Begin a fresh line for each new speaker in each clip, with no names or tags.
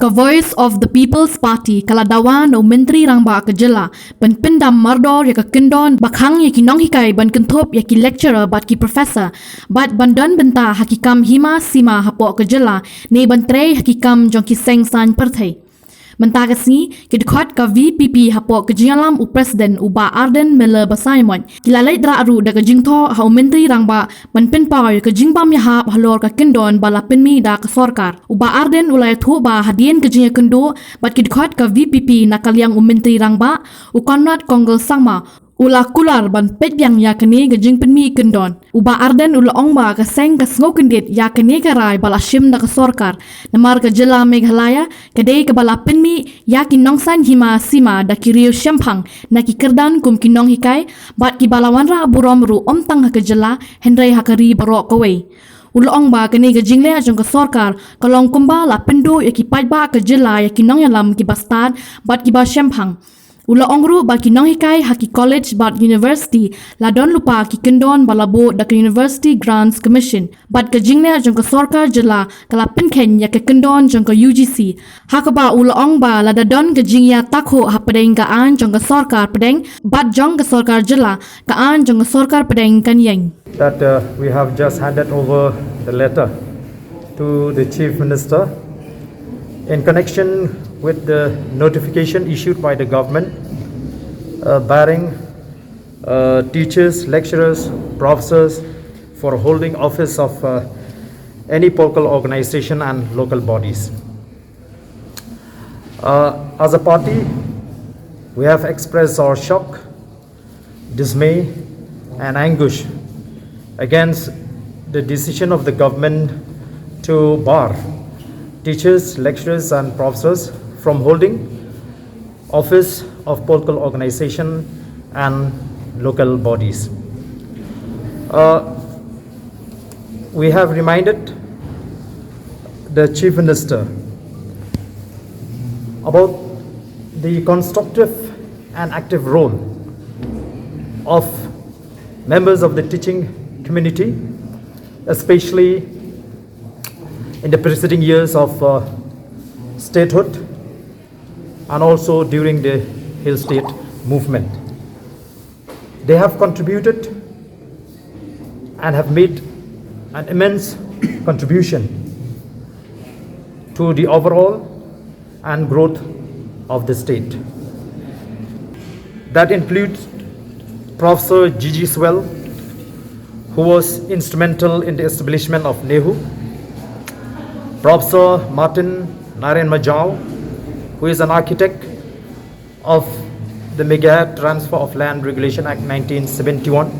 Ka Voice of the People's Party kala Dawa no Menteri Rangba ke jylla ban Pyndam mardor ya ke Kyndon ba Khang ya ki Nonghikai ban kenthop ya ki lecturer bat ki professor bat bandan benta hakikam Hima Sima hapok ke jylla ne ban tre hakikam jong ki seng san perthai Mentagasni ki dekhot ka VPP hapok ke jyalam u presiden uba Arden Miller Basaimon kilalai dra aru da ke jingtho ha Menteri Rangba ban penpaw ke jingbam ya hap halor ka Kyndon bala penmi da ke sorkar uba Arden ulai thu ba hadien ke jingya kendo bat ki dekhot ka VPP nakaliang Menteri Rangba u Konrad Konggol Sangma ula kular ban pet yang ya kene ke jing penmi Kyndon uba Arden ula ongba ke seng ke sngo kendit ya kene ke rai bala shim da ke sorkar namar ke jylla Meghalaya kedai ke bala penmi ya ki nongsan Hima Sima da ki riu Shempang na ki Kyndon kum ki Nonghikai bat ki balawan ra burom ru omtang ha ke jylla hendrai ha ke ri barok kawai Ulong ba kini ke jingle ajong ke sorkar kalong kumba la pendo ya ki ba ke jylla ya ki nongyalam ki bastad bat ki ba Shempang Ula ongru ba ki Nonghikai haki college bat university la don lupa ki Kyndon balabo da ke University Grants Commission bat ke jingle jong ke sorkar jylla kala pinken ya ke Kyndon jong ke UGC hakaba ula ong ba la da don ke jingya takho ha pedeng ka an jong ke sorkar pedeng bat jong ke sorkar jylla ka an jong ke sorkar pedeng kan yang
that we have just handed over the letter to the Chief Minister in connection with the notification issued by the government barring teachers, lecturers, professors for holding office of any political organization and local bodies. As a party, we have expressed our shock, dismay and anguish against the decision of the government to bar teachers, lecturers and professors from holding office of political organization and local bodies. We have reminded the Chief Minister about the constructive and active role of members of the teaching community, especially in the preceding years of statehood and also during the Hill State movement. They have contributed and have made an immense contribution to the overall and growth of the state. That includes Professor Gigi Swell, who was instrumental in the establishment of NEHU, Professor Martin Narayan Majau, who is an architect of the Mega Transfer of Land Regulation Act 1971,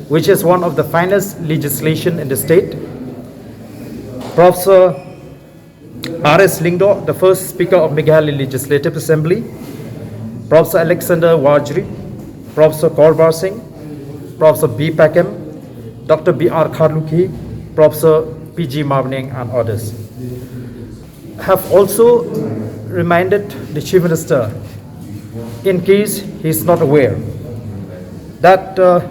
which is one of the finest legislation in the state. Professor R.S. Lingdo, the first Speaker of Meghalaya Legislative Assembly, Professor Alexander Wajri, Professor Korbar Singh, Professor B. Pakem, Dr. B.R. Kharluki, Professor P.G. Mavning and others, have also reminded the Chief Minister, in case he is not aware, that the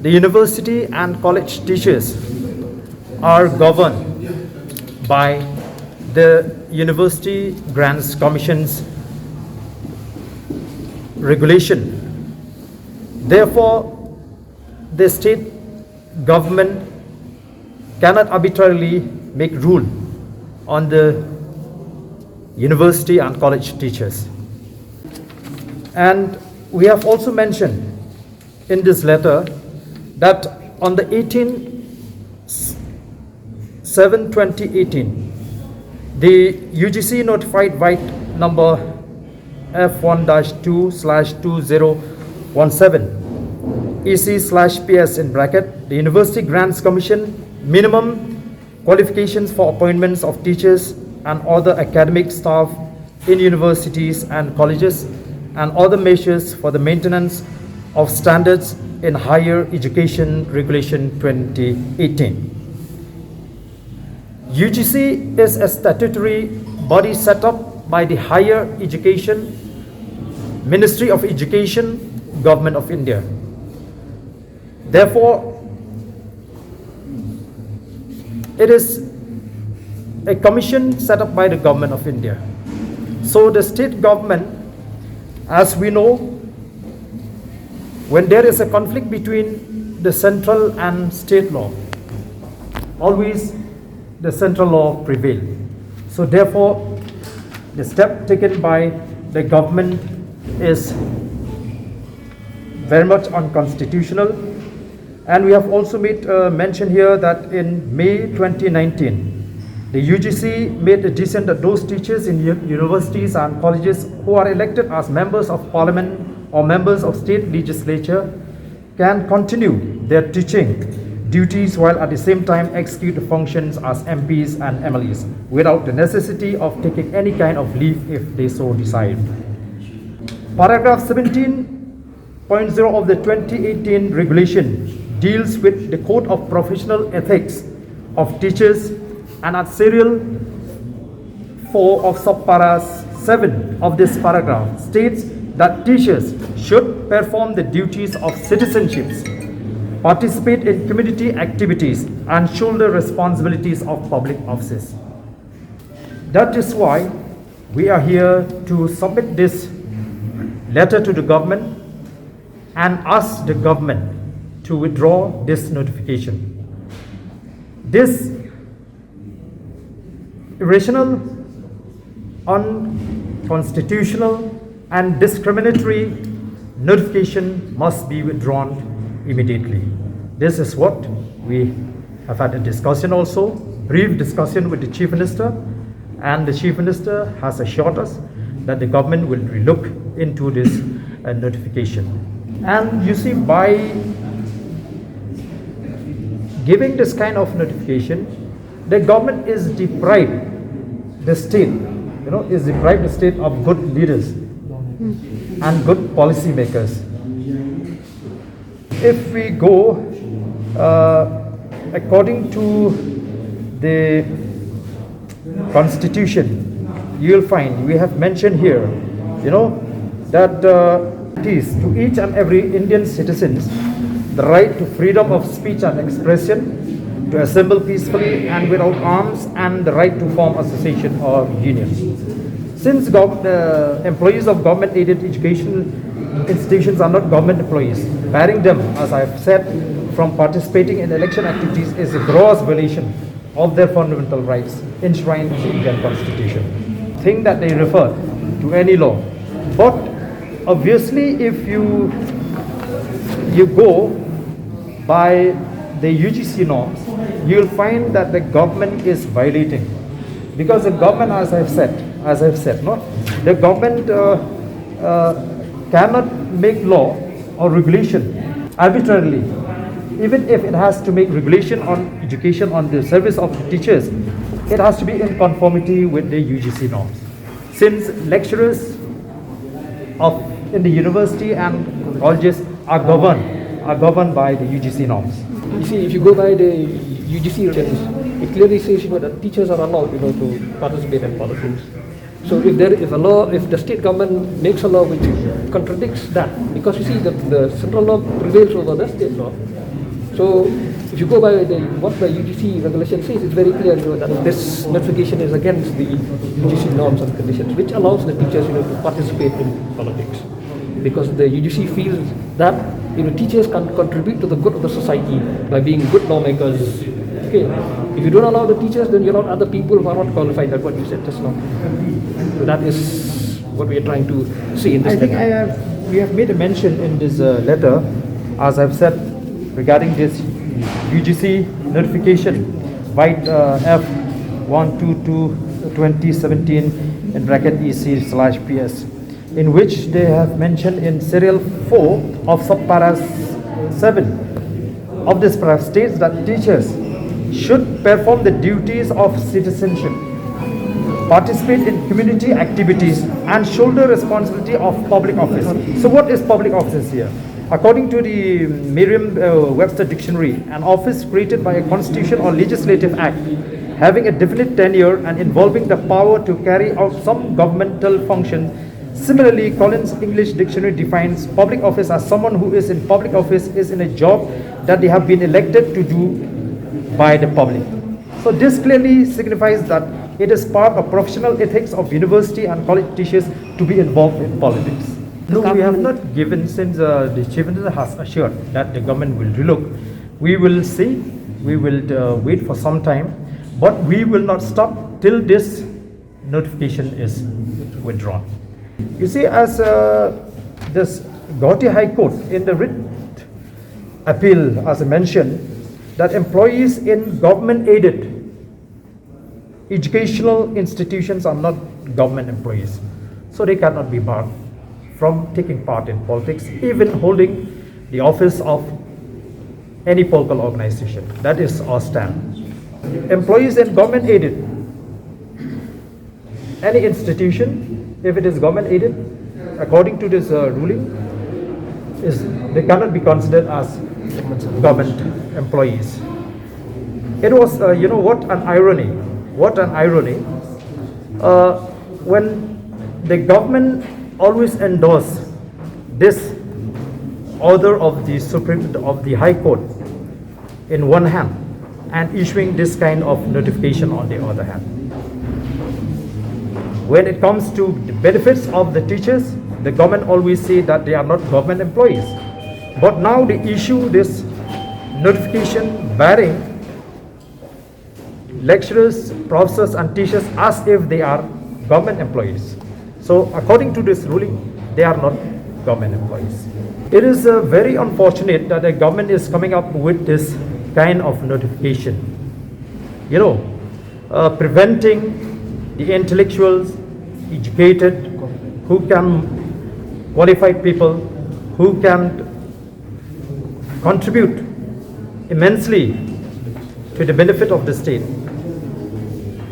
university and college teachers are governed by the University Grants Commission's regulation. Therefore, the state government cannot arbitrarily make rule on the university and college teachers. And we have also mentioned in this letter that on the 18/7/2018, the UGC notified White number F1-2/2017 EC/PS in bracket, the University Grants Commission minimum qualifications for appointments of teachers and other academic staff in universities and colleges and other measures for the maintenance of standards in higher education regulation 2018. UGC is a statutory body set up by the Higher Education Ministry of Education, Government of India. Therefore, it is a commission set up by the government of India. So the state government, as we know, when there is a conflict between the central and state law, always the central law prevails. So therefore, the step taken by the government is very much unconstitutional. And we have also made mention here that in May 2019, the UGC made a decision that those teachers in universities and colleges who are elected as members of parliament or members of state legislature can continue their teaching duties while at the same time execute the functions as MPs and MLAs without the necessity of taking any kind of leave if they so decide. Paragraph 17.0 of the 2018 regulation deals with the code of professional ethics of teachers, and at serial 4 of subpara 7 of this paragraph states that teachers should perform the duties of citizenships, participate in community activities, and shoulder responsibilities of public offices. That is why we are here to submit this letter to the government and ask the government to withdraw this notification. This irrational, unconstitutional, and discriminatory notification must be withdrawn immediately. This is what we have had a discussion also, brief discussion with the Chief Minister, and the Chief Minister has assured us that the government will relook into this notification. And you see, by giving this kind of notification, the government is deprived the state, is deprived the state of good leaders and good policy makers. If we go according to the constitution, you'll find we have mentioned here, that it is to each and every Indian citizens the right to freedom of speech and expression, to assemble peacefully and without arms, and the right to form association or unions. Since employees of government-aided education institutions are not government employees, barring them, as I have said, from participating in election activities is a gross violation of their fundamental rights enshrined in the Indian Constitution. Think that they refer to any law. But obviously, if you go by the UGC norms, you will find that the government is violating, because the government, as I've said, the government cannot make law or regulation arbitrarily. Even if it has to make regulation on education, on the service of the teachers, it has to be in conformity with the UGC norms. Since lecturers in the university and colleges are governed by the UGC norms.
You see, if you go by the UGC regulations, it clearly says that teachers are allowed to participate in politics. So if there is a law, if the state government makes a law which contradicts that, because you see the central law prevails over the state law. So if you go by what the UGC regulation says, it's very clear that this notification is against the UGC norms and conditions, which allows the teachers to participate in politics. Because the UGC feels that teachers can contribute to the good of the society by being good lawmakers. Okay, if you don't allow the teachers, then you allow other people who are not qualified. That's what you said just now. So that is what we are trying to see in this letter.
I think we have made a mention in this letter, as I've said, regarding this UGC notification, Byte F122/2017 in bracket EC/PS. In which they have mentioned in serial 4 of subpara 7 of this paragraph states that teachers should perform the duties of citizenship, participate in community activities, and shoulder responsibility of public office. So what is public office here? According to the Merriam-Webster dictionary, an office created by a constitution or legislative act having a definite tenure and involving the power to carry out some governmental function. Similarly, Collins English Dictionary defines public office as someone who is in public office is in a job that they have been elected to do by the public. So this clearly signifies that it is part of professional ethics of university and college teachers to be involved in politics. No, we have not given, since the Chief Minister has assured that the government will relook. We will see, we will wait for some time, but we will not stop till this notification is withdrawn. You see, as this Guwahati High Court in the writ appeal, as I mentioned, that employees in government-aided educational institutions are not government employees, so they cannot be barred from taking part in politics, even holding the office of any political organization. That is our stand. Employees in government-aided any institution, if it is government-aided, according to this ruling, they cannot be considered as government employees. It was, you know, what an irony. What an irony. When the government always endorse this order of the High Court in one hand and issuing this kind of notification on the other hand. When it comes to the benefits of the teachers, the government always say that they are not government employees. But now they issue this notification barring lecturers, professors and teachers as if they are government employees. So according to this ruling, they are not government employees. It is very unfortunate that the government is coming up with this kind of notification, you know, preventing the intellectuals, educated, who can qualified people, who can contribute immensely to the benefit of the state,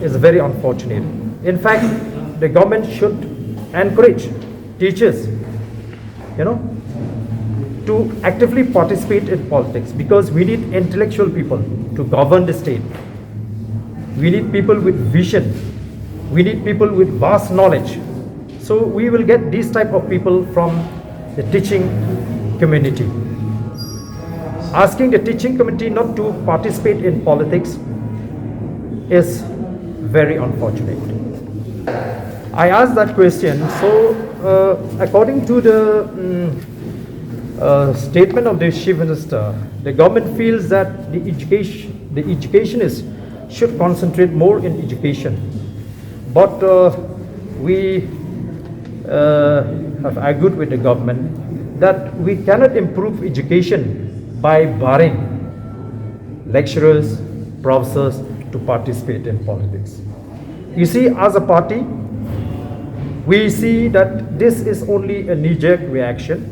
is very unfortunate. In fact, the government should encourage teachers, you know, to actively participate in politics, because we need intellectual people to govern the state. We need people with vision. We need people with vast knowledge. So we will get these type of people from the teaching community. Asking the teaching community not to participate in politics is very unfortunate. I asked that question. So according to the statement of the Chief Minister, the government feels that the educationists should concentrate more in education. But we have argued with the government that we cannot improve education by barring lecturers, professors to participate in politics. You see, as a party, we see that this is only a knee-jerk reaction.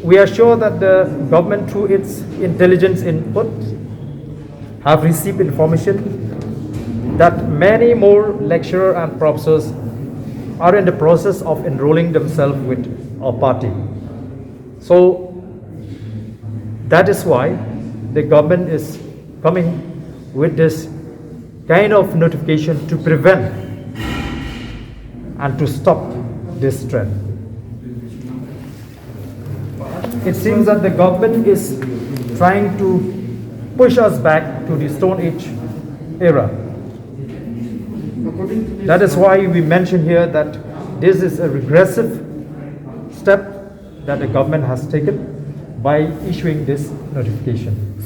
We are sure that the government, through its intelligence input, have received information that many more lecturers and professors are in the process of enrolling themselves with our party. So that is why the government is coming with this kind of notification to prevent and to stop this trend. It seems that the government is trying to push us back to the Stone Age era. That is why we mention here that this is a regressive step that the government has taken by issuing this notification.